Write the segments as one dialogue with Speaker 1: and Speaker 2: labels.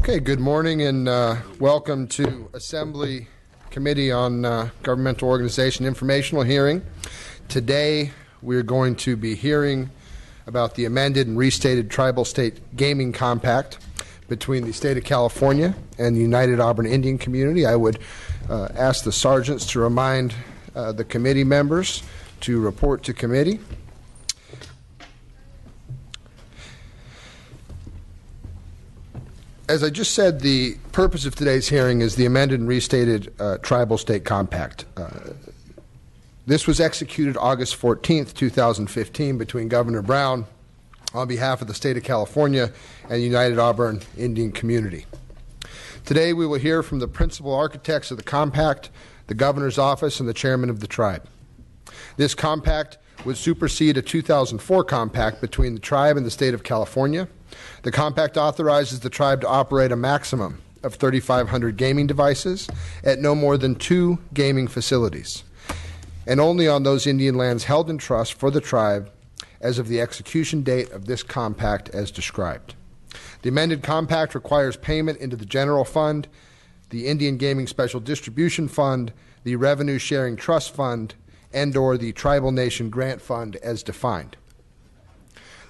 Speaker 1: Okay, good morning and welcome to Assembly Committee on Governmental Organization Informational Hearing. Today we're going to be hearing about the amended and restated Tribal State Gaming Compact between the State of California and the United Auburn Indian Community. I would ask the sergeants to remind the committee members to report to committee. As I just said, the purpose of today's hearing is the amended and restated Tribal State Compact. This was executed August 14th, 2015 between Governor Brown on behalf of the State of California and the United Auburn Indian Community. Today we will hear from the principal architects of the compact, the Governor's Office, and the Chairman of the tribe. This compact would supersede a 2004 compact between the tribe and the State of California. The compact authorizes the tribe to operate a maximum of 3,500 gaming devices at no more than 2 gaming facilities, and only on those Indian lands held in trust for the tribe as of the execution date of this compact as described. The amended compact requires payment into the General Fund, the Indian Gaming Special Distribution Fund, the Revenue Sharing Trust Fund, and/or the Tribal Nation Grant Fund as defined.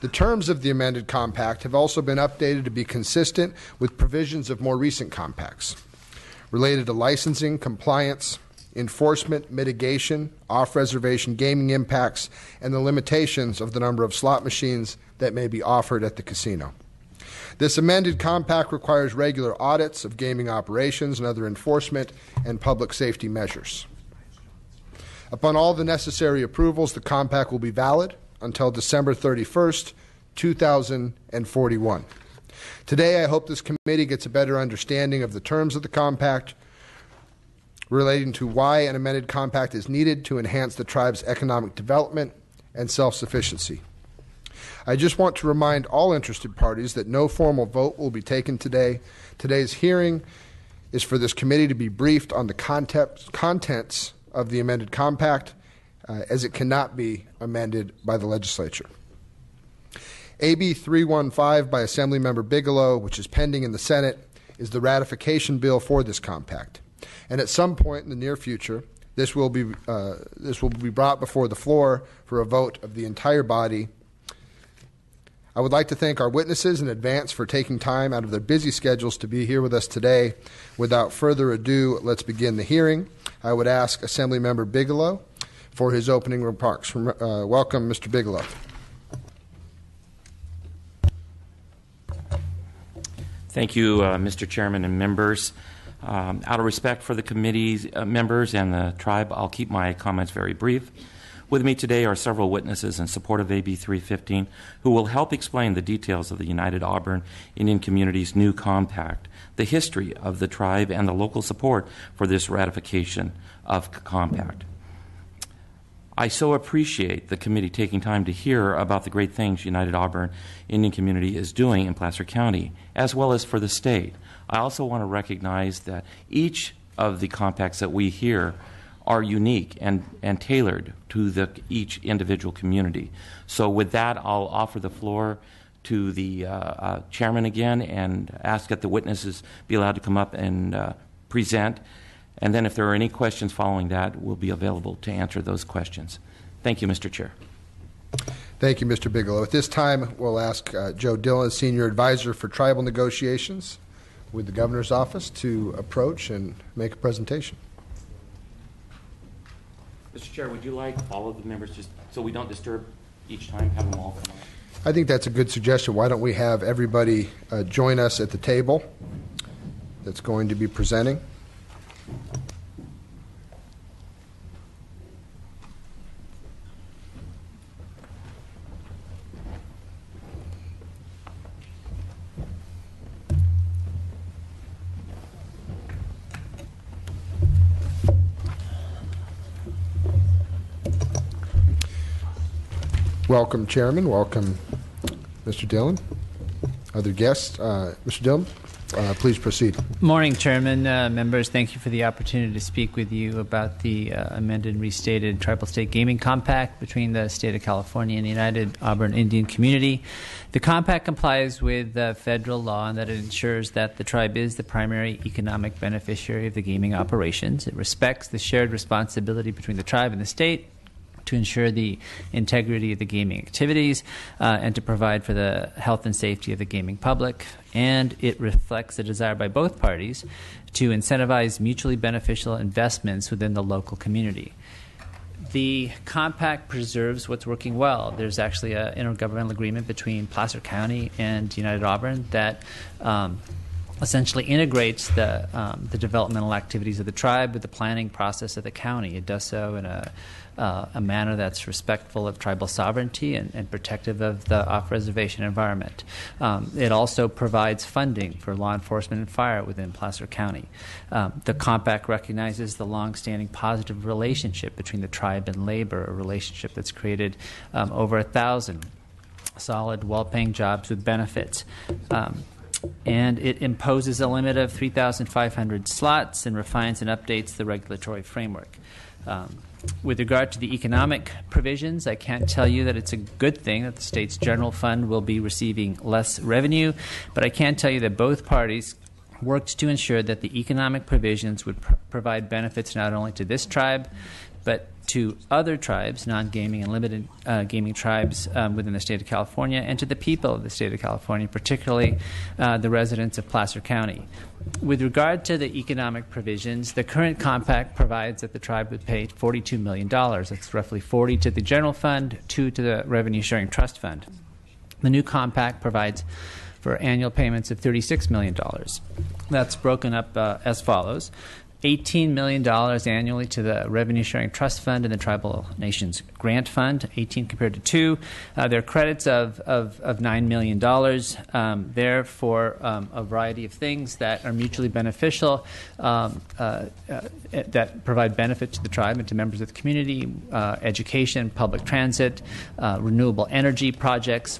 Speaker 1: The terms of the amended compact have also been updated to be consistent with provisions of more recent compacts related to licensing, compliance, enforcement, mitigation, off-reservation gaming impacts, and the limitations of the number of slot machines that may be offered at the casino. This amended compact requires regular audits of gaming operations and other enforcement and public safety measures. Upon all the necessary approvals, the compact will be valid until December 31st, 2041. Today, I hope this committee gets a better understanding of the terms of the compact relating to why an amended compact is needed to enhance the tribe's economic development and self-sufficiency. I just want to remind all interested parties that no formal vote will be taken today. Today's hearing is for this committee to be briefed on the contents of the amended compact, as it cannot be amended by the legislature. AB 315 by Assemblymember Bigelow, which is pending in the Senate, is the ratification bill for this compact. And at some point in the near future, this will be brought before the floor for a vote of the entire body. I would like to thank our witnesses in advance for taking time out of their busy schedules to be here with us today. Without further ado, let's begin the hearing. I would ask Assemblymember Bigelow for his opening remarks. Welcome, Mr. Bigelow.
Speaker 2: Thank you, Mr. Chairman and members. Out of respect for the committee's members and the tribe, I'll keep my comments very brief. With me today are several witnesses in support of AB 315 who will help explain the details of the United Auburn Indian Community's new compact, the history of the tribe, and the local support for this ratification of compact. I so appreciate the committee taking time to hear about the great things United Auburn Indian Community is doing in Placer County, as well as for the state. I also want to recognize that each of the compacts that we hear are unique and tailored to each individual community. So with that, I'll offer the floor to the chairman again and ask that the witnesses be allowed to come up and present. And then if there are any questions following that, we'll be available to answer those questions. Thank you, Mr. Chair.
Speaker 1: Thank you, Mr. Bigelow. At this time, we'll ask Joe Dillon, Senior Advisor for Tribal Negotiations with the Governor's Office, to approach and make a presentation.
Speaker 2: Mr. Chair, would you like all of the members, just so we don't disturb each time, have them all come on?
Speaker 1: I think that's a good suggestion. Why don't we have everybody join us at the table that's going to be presenting? Welcome, Chairman. Welcome, Mr. Dillon. Other guests. Mr. Dillon? Please proceed.
Speaker 3: Morning, Chairman, members. Thank you for the opportunity to speak with you about the amended and restated Tribal State Gaming Compact between the State of California and the United Auburn Indian Community. The compact complies with federal law in that it ensures that the tribe is the primary economic beneficiary of the gaming operations. It respects the shared responsibility between the tribe and the state to ensure the integrity of the gaming activities and to provide for the health and safety of the gaming public. And it reflects a desire by both parties to incentivize mutually beneficial investments within the local community. The compact preserves what's working well. There's actually an intergovernmental agreement between Placer County and United Auburn that essentially integrates the developmental activities of the tribe with the planning process of the county. It does so in a manner that's respectful of tribal sovereignty and protective of the off-reservation environment. It also provides funding for law enforcement and fire within Placer County. The compact recognizes the long-standing positive relationship between the tribe and labor, a relationship that's created over 1,000 solid, well-paying jobs with benefits. And it imposes a limit of 3,500 slots and refines and updates the regulatory framework. With regard to the economic provisions, I can't tell you that it's a good thing that the state's general fund will be receiving less revenue, but I can tell you that both parties worked to ensure that the economic provisions would provide benefits not only to this tribe, but to other tribes, non-gaming and limited gaming tribes within the state of California, and to the people of the state of California, particularly the residents of Placer County. With regard to the economic provisions, the current compact provides that the tribe would pay $42 million. That's roughly 40 to the general fund, 2 to the revenue sharing trust fund. The new compact provides for annual payments of $36 million. That's broken up as follows. $18 million annually to the Revenue Sharing Trust Fund and the Tribal Nations Grant Fund, 18 compared to 2. There are credits of $9 million there for a variety of things that are mutually beneficial, that provide benefit to the tribe and to members of the community, education, public transit, renewable energy projects,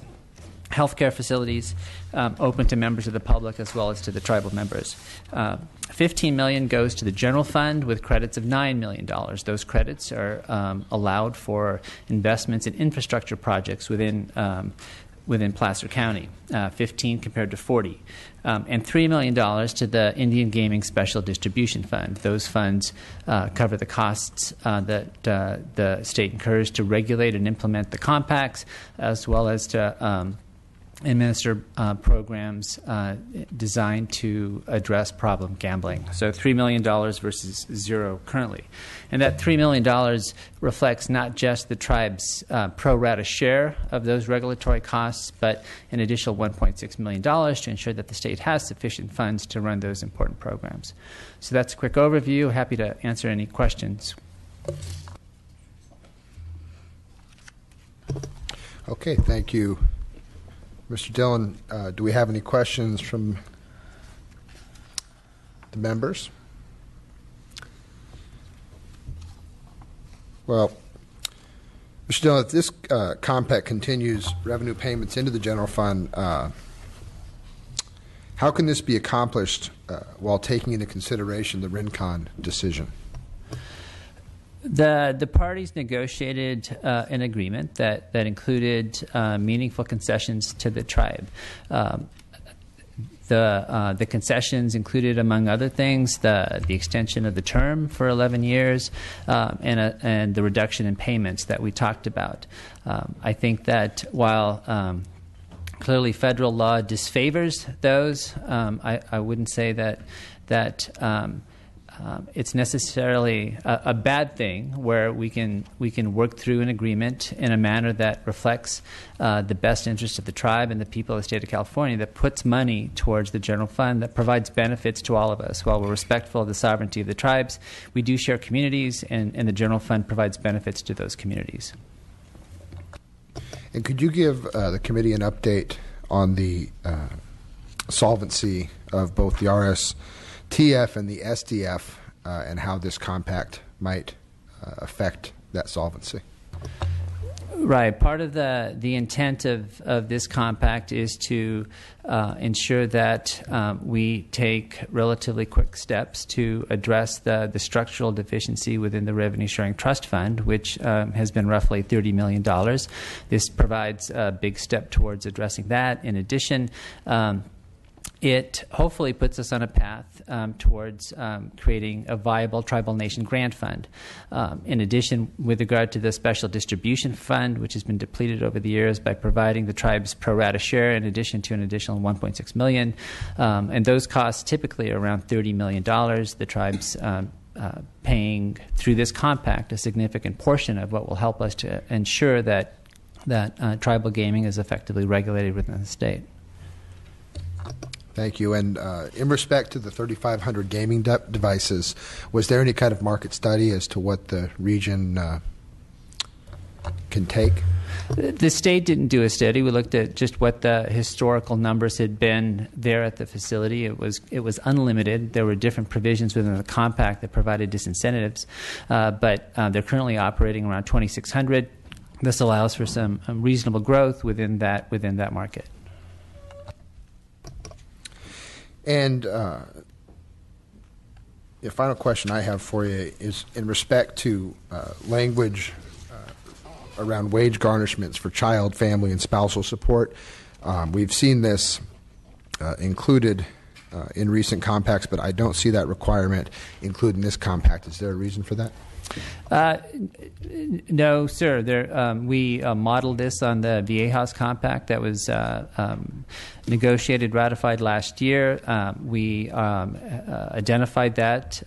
Speaker 3: healthcare facilities open to members of the public as well as to the tribal members. $15 million goes to the general fund with credits of $9 million. Those credits are allowed for investments in infrastructure projects within Placer County, 15 compared to 40. And $3 million to the Indian Gaming Special Distribution Fund. Those funds cover the costs that the state incurs to regulate and implement the compacts, as well as to administer programs designed to address problem gambling. So $3 million versus 0 currently. And that $3 million reflects not just the tribe's pro rata share of those regulatory costs, but an additional $1.6 million to ensure that the state has sufficient funds to run those important programs. So that's a quick overview. Happy to answer any questions.
Speaker 1: Okay, thank you. Mr. Dillon, do we have any questions from the members? Well, Mr. Dillon, if this compact continues revenue payments into the general fund, how can this be accomplished while taking into consideration the Rincon decision?
Speaker 3: The parties negotiated an agreement that included meaningful concessions to the tribe. The concessions included, among other things, the extension of the term for 11 years and the reduction in payments that we talked about. I think that while clearly federal law disfavors those, I wouldn't say that it's necessarily a bad thing where we can work through an agreement in a manner that reflects the best interest of the tribe and the people of the state of California, that puts money towards the general fund, that provides benefits to all of us. While we're respectful of the sovereignty of the tribes, we do share communities, and the general fund provides benefits to those communities.
Speaker 1: And could you give the committee an update on the solvency of both the RSTF and the SDF and how this compact might affect that solvency?
Speaker 3: Right. Part of the intent of this compact is to ensure that we take relatively quick steps to address the structural deficiency within the Revenue Sharing Trust Fund, which has been roughly $30 million. This provides a big step towards addressing that. In addition, it hopefully puts us on a path towards creating a viable tribal nation grant fund. In addition, with regard to the special distribution fund, which has been depleted over the years by providing the tribe's pro rata share in addition to an additional $1.6 million, and those costs typically are around $30 million. The tribe's paying through this compact a significant portion of what will help us to ensure that tribal gaming is effectively regulated within the state.
Speaker 1: Thank you. And in respect to the 3,500 gaming devices, was there any kind of market study as to what the region can take?
Speaker 3: The state didn't do a study. We looked at just what the historical numbers had been there at the facility. It was unlimited. There were different provisions within the compact that provided disincentives, but they're currently operating around 2,600. This allows for some reasonable growth within that market.
Speaker 1: And the final question I have for you is in respect to language around wage garnishments for child, family, and spousal support. We've seen this included in recent compacts, but I don't see that requirement included in this compact. Is there a reason for that?
Speaker 3: No, sir. We modeled this on the VA House Compact that was negotiated, ratified last year. We identified that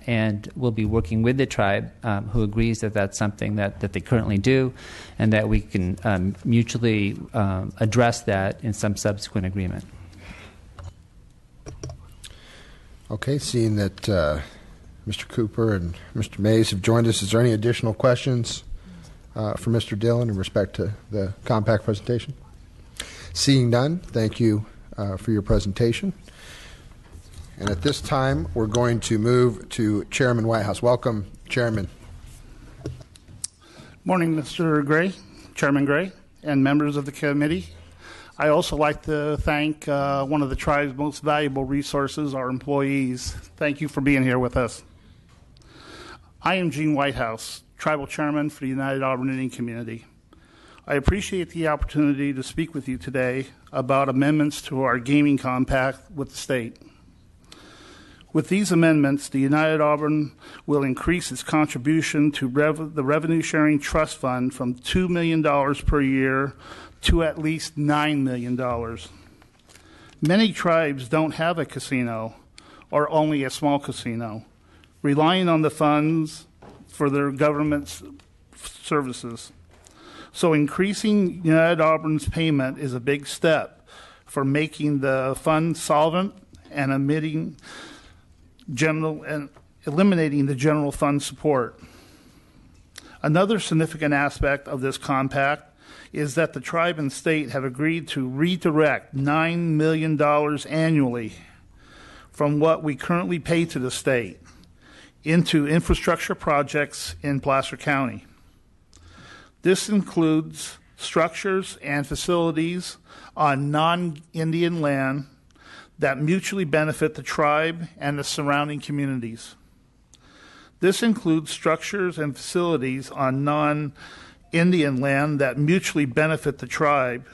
Speaker 3: and will be working with the tribe who agrees that that's something that they currently do and that we can mutually address that in some subsequent agreement.
Speaker 1: Okay, seeing that Mr. Cooper and Mr. Mays have joined us. Is there any additional questions for Mr. Dillon in respect to the compact presentation? Seeing none, thank you for your presentation. And at this time, we're going to move to Chairman Whitehouse. Welcome, Chairman.
Speaker 4: Morning, Mr. Gray, Chairman Gray, and members of the committee. I also like to thank one of the tribe's most valuable resources, our employees. Thank you for being here with us. I am Gene Whitehouse, Tribal Chairman for the United Auburn Indian Community. I appreciate the opportunity to speak with you today about amendments to our gaming compact with the state. With these amendments, the United Auburn will increase its contribution to the Revenue Sharing Trust Fund from $2 million per year to at least $9 million. Many tribes don't have a casino or only a small casino, relying on the funds for their government services. So increasing United Auburn's payment is a big step for making the fund solvent and eliminating the general fund support. Another significant aspect of this compact is that the tribe and state have agreed to redirect $9 million annually from what we currently pay to the state into infrastructure projects in Placer County. This includes structures and facilities on non-Indian land that mutually benefit the tribe and the surrounding communities. This includes structures and facilities on non-Indian land that mutually benefit the tribe.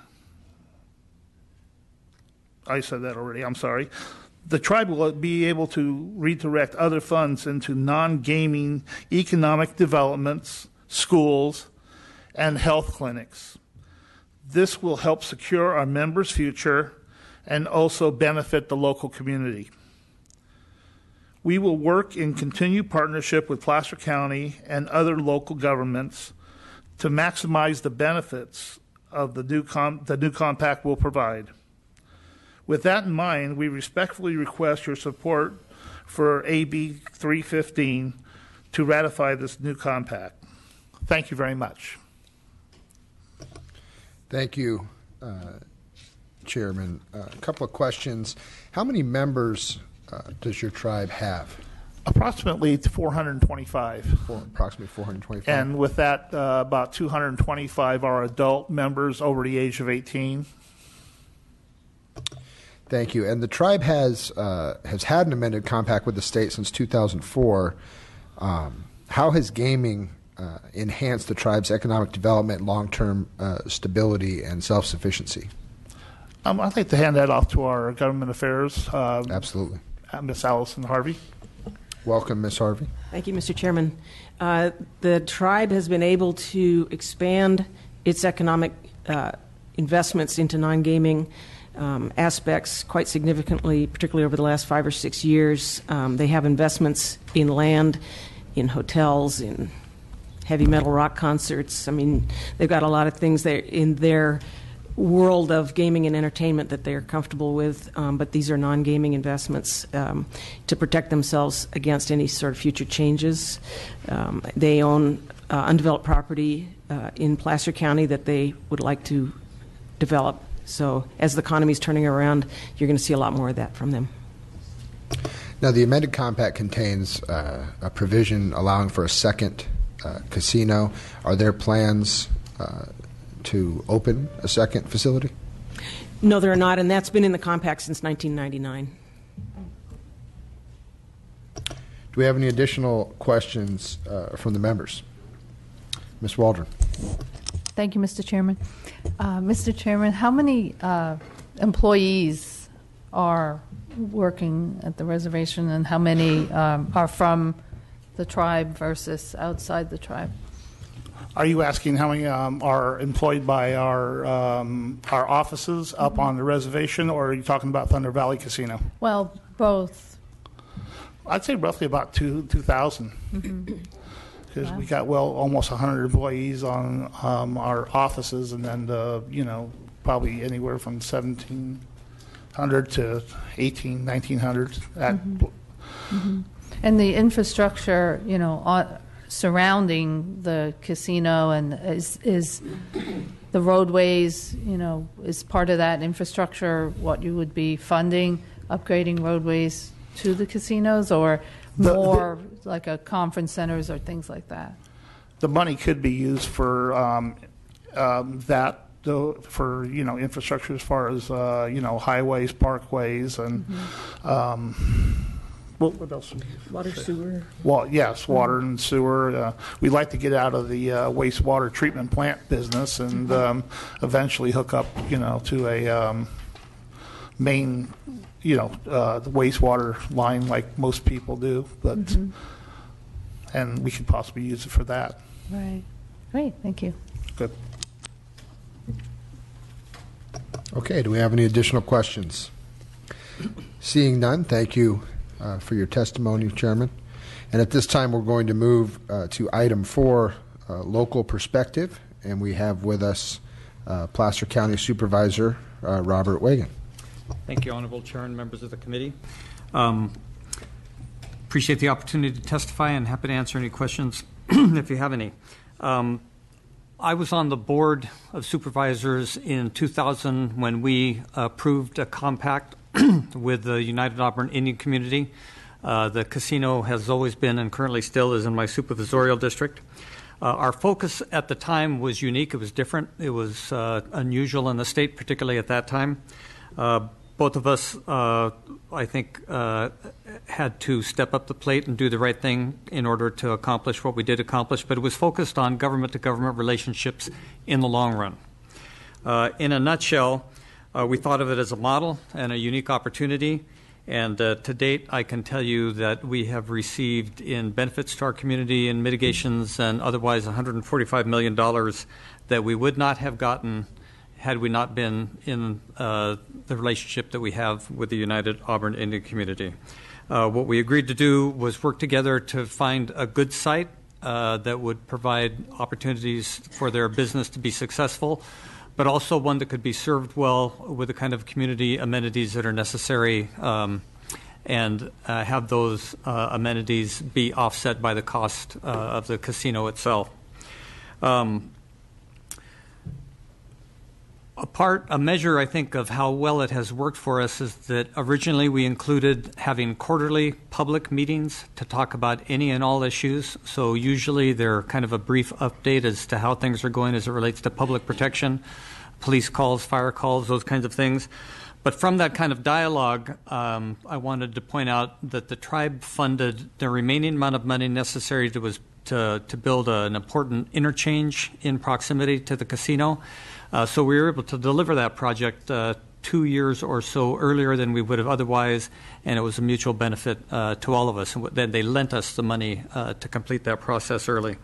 Speaker 4: I said that already, I'm sorry. The tribe will be able to redirect other funds into non-gaming economic developments, schools, and health clinics. This will help secure our members' future and also benefit the local community. We will work in continued partnership with Placer County and other local governments to maximize the benefits of the new compact will provide. With that in mind, we respectfully request your support for AB 315 to ratify this new compact. Thank you very much.
Speaker 1: Thank you, Chairman. A couple of questions. How many members does your tribe have?
Speaker 4: Approximately 425.
Speaker 1: Approximately 425.
Speaker 4: And with that, about 225 are adult members over the age of 18.
Speaker 1: Thank you. And the tribe has had an amended compact with the state since 2004. How has gaming enhanced the tribe's economic development, long-term stability, and self-sufficiency?
Speaker 4: I'd like to hand that off to our government affairs.
Speaker 1: Absolutely.
Speaker 4: Ms. Allison Harvey.
Speaker 1: Welcome, Ms. Harvey.
Speaker 5: Thank you, Mr. Chairman. The tribe has been able to expand its economic investments into non-gaming aspects quite significantly, particularly over the last 5 or 6 years. They have investments in land, in hotels, in heavy metal rock concerts. I mean, they've got a lot of things there in their world of gaming and entertainment that they're comfortable with, but these are non-gaming investments to protect themselves against any sort of future changes. They own undeveloped property in Placer County that they would like to develop. So as the economy is turning around, you're going to see a lot more of that from them.
Speaker 1: Now, the amended compact contains a provision allowing for a second casino. Are there plans to open a second facility?
Speaker 5: No, there are not, and that's been in the compact since 1999.
Speaker 1: Do we have any additional questions from the members? Ms. Waldron.
Speaker 6: Thank you, Mr. Chairman. Mr. Chairman, how many employees are working at the reservation, and how many are from the tribe versus outside the tribe?
Speaker 4: Are you asking how many are employed by our offices up on the reservation, or are you talking about Thunder Valley Casino?
Speaker 6: Well, both.
Speaker 4: I'd say roughly about 2,000. Because we got almost 100 employees on our offices, and then probably anywhere from 1,700 to 1,900.
Speaker 6: And the infrastructure, surrounding the casino, and is the roadways, is part of that infrastructure what you would be funding, upgrading roadways to the casinos, or more like a conference centers or things like that?
Speaker 4: The money could be used for that, for infrastructure as far as highways, parkways, and what else?
Speaker 5: Water, sewer.
Speaker 4: Well, yes, water and sewer. We'd like to get out of the wastewater treatment plant business and eventually hook up, to a main, the wastewater line like most people do. But and we could possibly use it for that.
Speaker 6: Right. Great. Thank you.
Speaker 4: Good.
Speaker 1: Okay, do we have any additional questions? Seeing none, thank you for your testimony, Chairman. And at this time, we're going to move to item 4, local perspective, and we have with us Placer County Supervisor Robert Wagan.
Speaker 7: Thank you, Honorable Chair and members of the committee. Appreciate the opportunity to testify and happy to answer any questions if you have any. I was on the Board of Supervisors in 2000 when we approved a compact with the United Auburn Indian community. The casino has always been and currently still is in my supervisorial district. Our focus at the time was unique. It was different. It was unusual in the state, particularly at that time. Both of us, I think, had to step up the plate and do the right thing in order to accomplish what we did accomplish, but it was focused on government-to-government relationships in the long run. In a nutshell, we thought of it as a model and a unique opportunity, and to date, I can tell you that we have received in benefits to our community and mitigations and otherwise $145 million that we would not have gotten had we not been in the relationship that we have with the United Auburn Indian community. What we agreed to do was work together to find a good site that would provide opportunities for their business to be successful, but also one that could be served well with the kind of community amenities that are necessary and have those amenities be offset by the cost of the casino itself. A measure, I think, of how well it has worked for us is that originally we included having quarterly public meetings to talk about any and all issues. So usually they're kind of a brief update as to how things are going as it relates to public protection, police calls, fire calls, those kinds of things. But from that kind of dialogue, I wanted to point out that the tribe funded the remaining amount of money necessary to build an important interchange in proximity to the casino. So we were able to deliver that project 2 years or so earlier than we would have otherwise, and it was a mutual benefit to all of us. And then they lent us the money to complete that process early.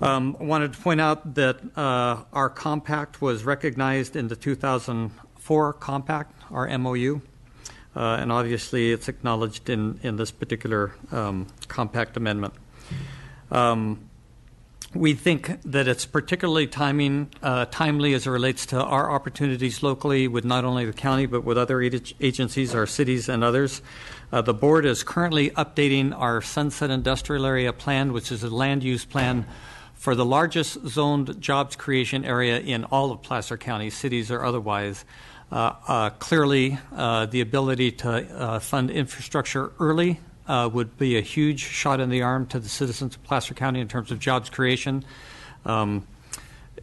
Speaker 7: I wanted to point out that our compact was recognized in the 2004 compact, our MOU, and obviously it's acknowledged in this particular compact amendment. We think that it's particularly timely as it relates to our opportunities locally with not only the county but with other agencies, our cities, and others. The board is currently updating our Sunset Industrial Area Plan, which is a land use plan for the largest zoned jobs creation area in all of Placer County, cities or otherwise. Clearly, the ability to fund infrastructure early would be a huge shot in the arm to the citizens of Placer County in terms of jobs creation.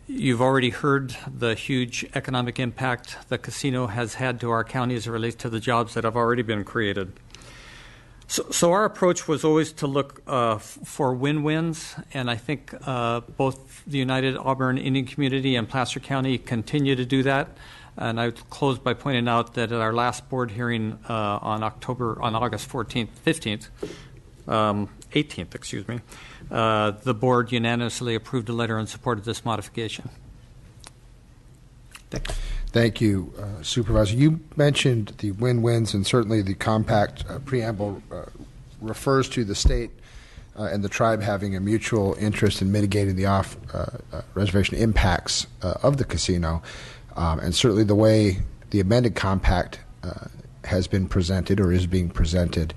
Speaker 7: You've already heard the huge economic impact the casino has had to our county as it relates to the jobs that have already been created. So our approach was always to look for win-wins, and I think both the United Auburn Indian Community and Placer County continue to do that. And I would close by pointing out that at our last board hearing on August 18th, the board unanimously approved a letter in support of this modification. Thanks.
Speaker 1: Thank you, Supervisor. You mentioned the win-wins, and certainly the compact preamble refers to the state and the tribe having a mutual interest in mitigating the off-reservation impacts of the casino. And certainly the way the amended compact has been presented or is being presented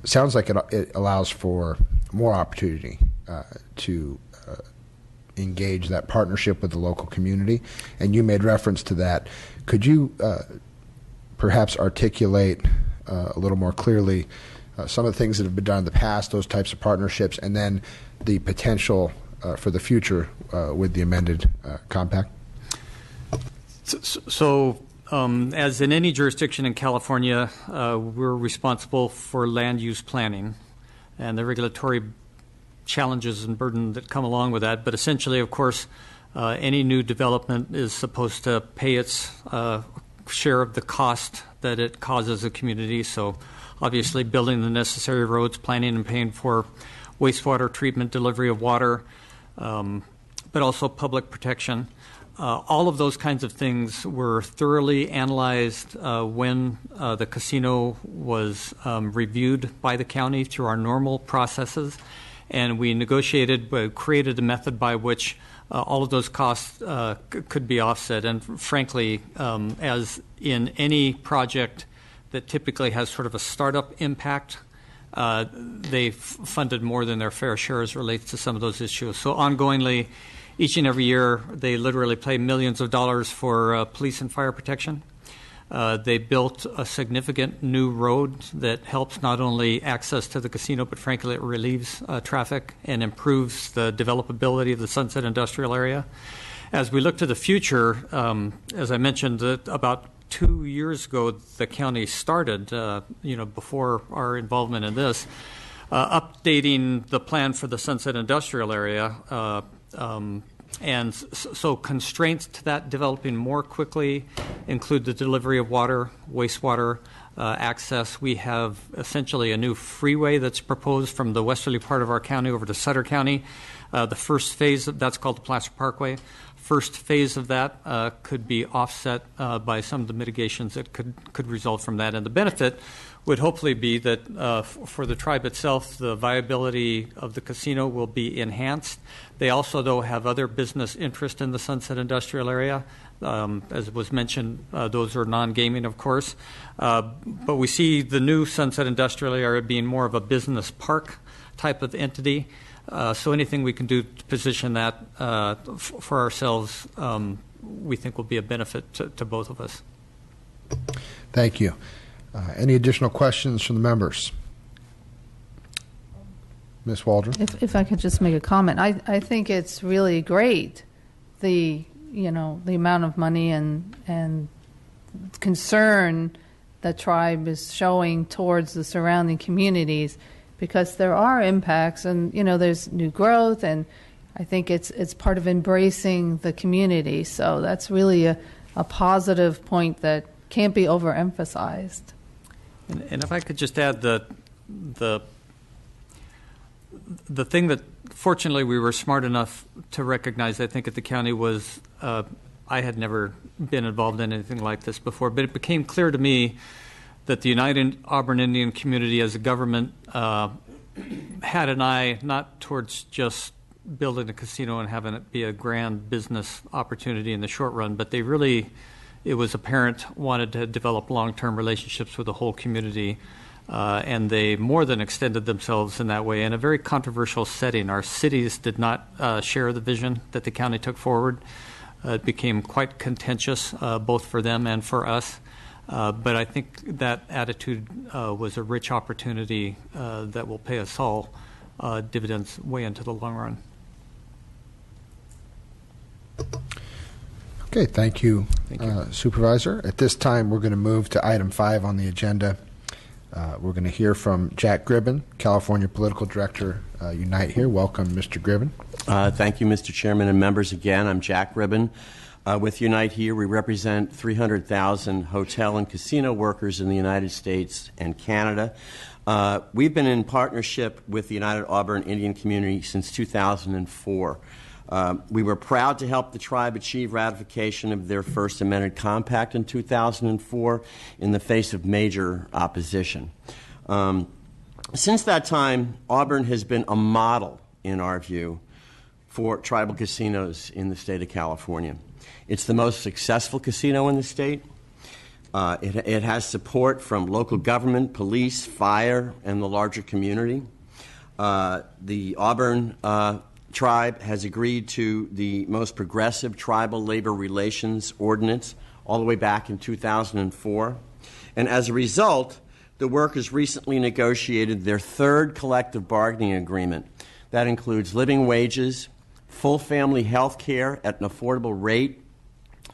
Speaker 1: sounds like it allows for more opportunity to engage that partnership with the local community. And you made reference to that. Could you perhaps articulate a little more clearly some of the things that have been done in the past, those types of partnerships, and then the potential for the future with the amended compact?
Speaker 7: So, as in any jurisdiction in California, we're responsible for land use planning and the regulatory challenges and burden that come along with that. But essentially, of course, any new development is supposed to pay its share of the cost that it causes a community. So, obviously, building the necessary roads, planning and paying for wastewater treatment, delivery of water, but also public protection. All of those kinds of things were thoroughly analyzed when the casino was reviewed by the county through our normal processes, and we created a method by which all of those costs could be offset. And frankly, as in any project that typically has sort of a startup impact, they've funded more than their fair share as relates to some of those issues. So ongoingly, each and every year, they literally pay millions of dollars for police and fire protection. They built a significant new road that helps not only access to the casino, but frankly, it relieves traffic and improves the developability of the Sunset Industrial Area. As we look to the future, as I mentioned, about 2 years ago, the county started, before our involvement in this, updating the plan for the Sunset Industrial Area. And so constraints to that developing more quickly include the delivery of water, wastewater access. We have essentially a new freeway that's proposed from the westerly part of our county over to Sutter County. The first phase, that's called the Placer Parkway. First phase of that could be offset by some of the mitigations that could result from that. And the benefit would hopefully be that for the tribe itself, the viability of the casino will be enhanced. They also, though, have other business interest in the Sunset Industrial Area. As was mentioned, those are non-gaming, of course. But we see the new Sunset Industrial Area being more of a business park type of entity. So anything we can do to position that for ourselves we think will be a benefit to both of us.
Speaker 1: Thank you. Any additional questions from the members? Ms. Waldron?
Speaker 6: If I could just make a comment, I think it's really great, the amount of money and concern the tribe is showing towards the surrounding communities, because there are impacts, and there's new growth, and I think it's part of embracing the community. So that's really a positive point that can't be overemphasized.
Speaker 7: And if I could just add the thing that fortunately we were smart enough to recognize, I think, at the county was, I had never been involved in anything like this before, but it became clear to me that the United Auburn Indian community as a government had an eye not towards just building a casino and having it be a grand business opportunity in the short run, but they really, it was apparent, wanted to develop long-term relationships with the whole community. And they more than extended themselves in that way in a very controversial setting. Our cities did not share the vision that the county took forward. It became quite contentious, both for them and for us. But I think that attitude was a rich opportunity that will pay us all dividends way into the long run.
Speaker 1: Okay, thank you, Supervisor. At this time, we're going to move to item 5 on the agenda. We're going to hear from Jack Gribben, California Political Director, Unite here. Welcome, Mr. Gribben.
Speaker 8: Thank you, Mr. Chairman and members. Again, I'm Jack Gribben. With Unite here, we represent 300,000 hotel and casino workers in the United States and Canada. We've been in partnership with the United Auburn Indian community since 2004. We were proud to help the tribe achieve ratification of their First Amendment Compact in 2004 in the face of major opposition. Since that time, Auburn has been a model, in our view, for tribal casinos in the state of California. It's the most successful casino in the state. It has support from local government, police, fire, and the larger community. The Auburn tribe has agreed to the most progressive tribal labor relations ordinance all the way back in 2004. And as a result, the workers recently negotiated their third collective bargaining agreement. That includes living wages, full family health care at an affordable rate,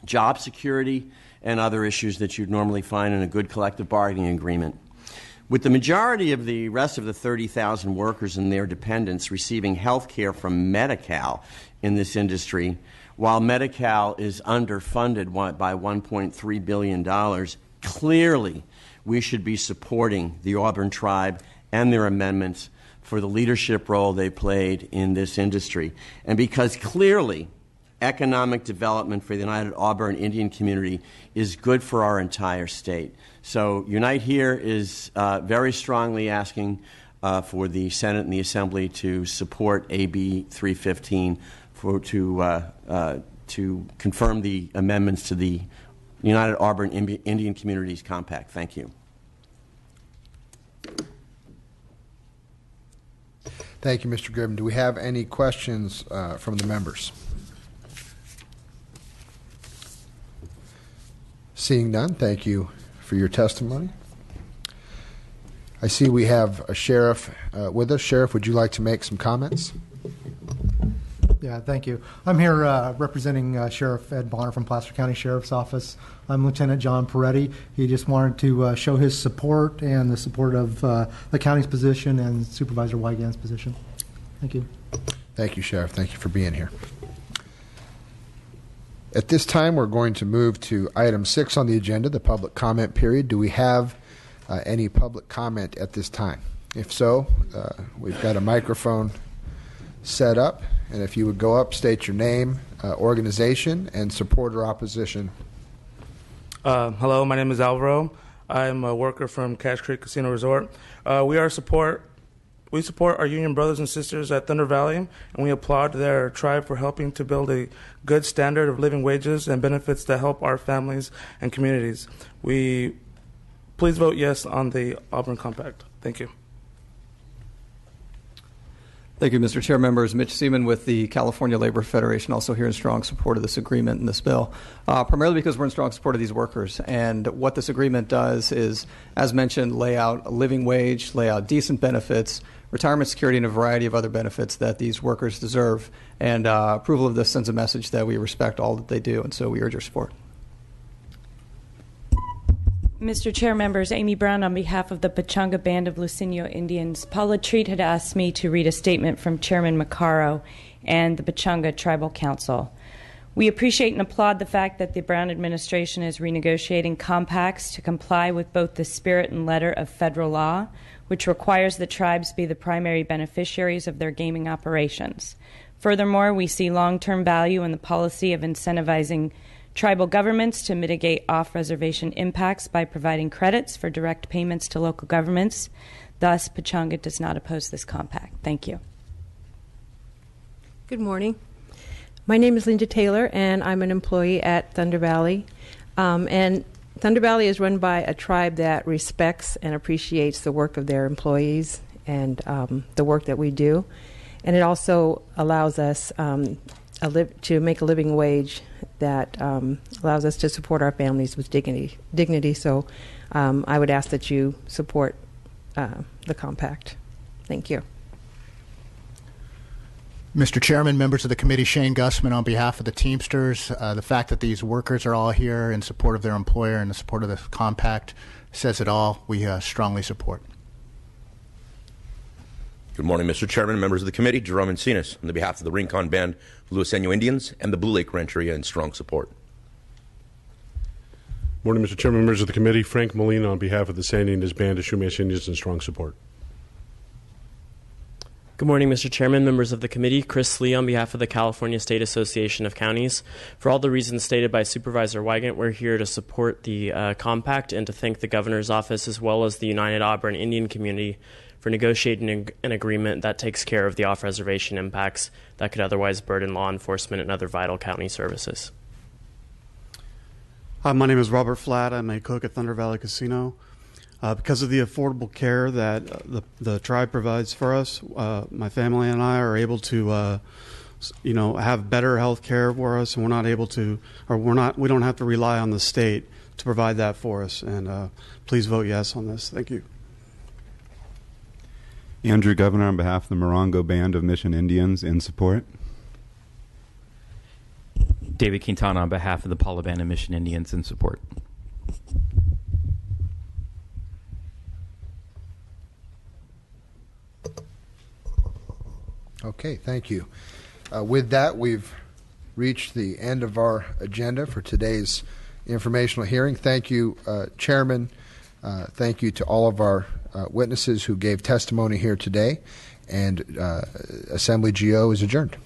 Speaker 8: job security, and other issues that you'd normally find in a good collective bargaining agreement. With the majority of the rest of the 30,000 workers and their dependents receiving health care from Medi-Cal in this industry, while Medi-Cal is underfunded by $1.3 billion, clearly we should be supporting the Auburn tribe and their amendments for the leadership role they played in this industry. And because clearly economic development for the United Auburn Indian community is good for our entire state. So Unite here is very strongly asking for the Senate and the Assembly to support AB 315 to confirm the amendments to the United Auburn Indian Communities Compact. Thank you.
Speaker 1: Thank you, Mr. Gribben. Do we have any questions from the members? Seeing none, thank you for your testimony. I see we have a sheriff with us. Sheriff, would you like to make some comments?
Speaker 9: Yeah, thank you. I'm here representing Sheriff Ed Bonner from Placer County Sheriff's Office. I'm Lieutenant John Peretti. He just wanted to show his support and the support of the county's position and Supervisor Wygand's position. Thank you.
Speaker 1: Thank you, Sheriff. Thank you for being here. At this time, we're going to move to item 6 on the agenda, the public comment period. Do we have any public comment at this time? If so, we've got a microphone set up, and if you would go up, state your name, organization, and support or opposition.
Speaker 10: Hello, my name is Alvaro. I'm a worker from Cache Creek Casino Resort. We support our union brothers and sisters at Thunder Valley, and we applaud their tribe for helping to build a good standard of living wages and benefits that help our families and communities. Please vote yes on the Auburn Compact. Thank you.
Speaker 11: Thank you, Mr. Chair. Members, Mitch Seaman with the California Labor Federation, also here in strong support of this agreement and this bill, primarily because we're in strong support of these workers. And what this agreement does is, as mentioned, lay out a living wage, lay out decent benefits, retirement security, and a variety of other benefits that these workers deserve. And approval of this sends a message that we respect all that they do, and so we urge your support.
Speaker 12: Mr. Chair, members, Amy Brown on behalf of the Pechanga Band of Luiseño Indians. Paula Treat had asked me to read a statement from Chairman Maccaro and the Pechanga Tribal Council. We appreciate and applaud the fact that the Brown administration is renegotiating compacts to comply with both the spirit and letter of federal law, which requires the tribes be the primary beneficiaries of their gaming operations. Furthermore, we see long-term value in the policy of incentivizing tribal governments to mitigate off-reservation impacts by providing credits for direct payments to local governments. Thus, Pechanga does not oppose this compact. Thank you.
Speaker 13: Good morning. My name is Linda Taylor, and I'm an employee at Thunder Valley. And Thunder Valley is run by a tribe that respects and appreciates the work of their employees and the work that we do. And it also allows us to make a living wage that allows us to support our families with dignity. So I would ask that you support the compact. Thank you.
Speaker 14: Mr. Chairman, members of the committee, Shane Gussman on behalf of the Teamsters. The fact that these workers are all here in support of their employer and the support of the compact says it all. We strongly support.
Speaker 15: Good morning, Mr. Chairman, members of the committee. Jerome Encinas on behalf of the Rincon Band of Luiseño Indians and the Blue Lake Rancheria in strong support.
Speaker 16: Morning, Mr. Chairman, members of the committee. Frank Molina on behalf of the San Ynez Band of Chumash Indians in strong support.
Speaker 17: Good morning, Mr. Chairman, members of the committee. Chris Lee on behalf of the California State Association of Counties. For all the reasons stated by Supervisor Wygant, we're here to support the compact and to thank the governor's office as well as the United Auburn Indian community for negotiating an agreement that takes care of the off-reservation impacts that could otherwise burden law enforcement and other vital county services.
Speaker 18: Hi, my name is Robert Flatt. I'm a cook at Thunder Valley Casino. Because of the affordable care that the tribe provides for us, my family and I are able to, have better health care for us, and we don't have to rely on the state to provide that for us. And please vote yes on this. Thank you.
Speaker 19: Andrew Governor on behalf of the Morongo Band of Mission Indians in support.
Speaker 20: David Quintana on behalf of the Paula Band of Mission Indians in support.
Speaker 1: Okay, thank you. With that, we've reached the end of our agenda for today's informational hearing. Thank you, Chairman. Thank you to all of our witnesses who gave testimony here today. And Assembly GO is adjourned.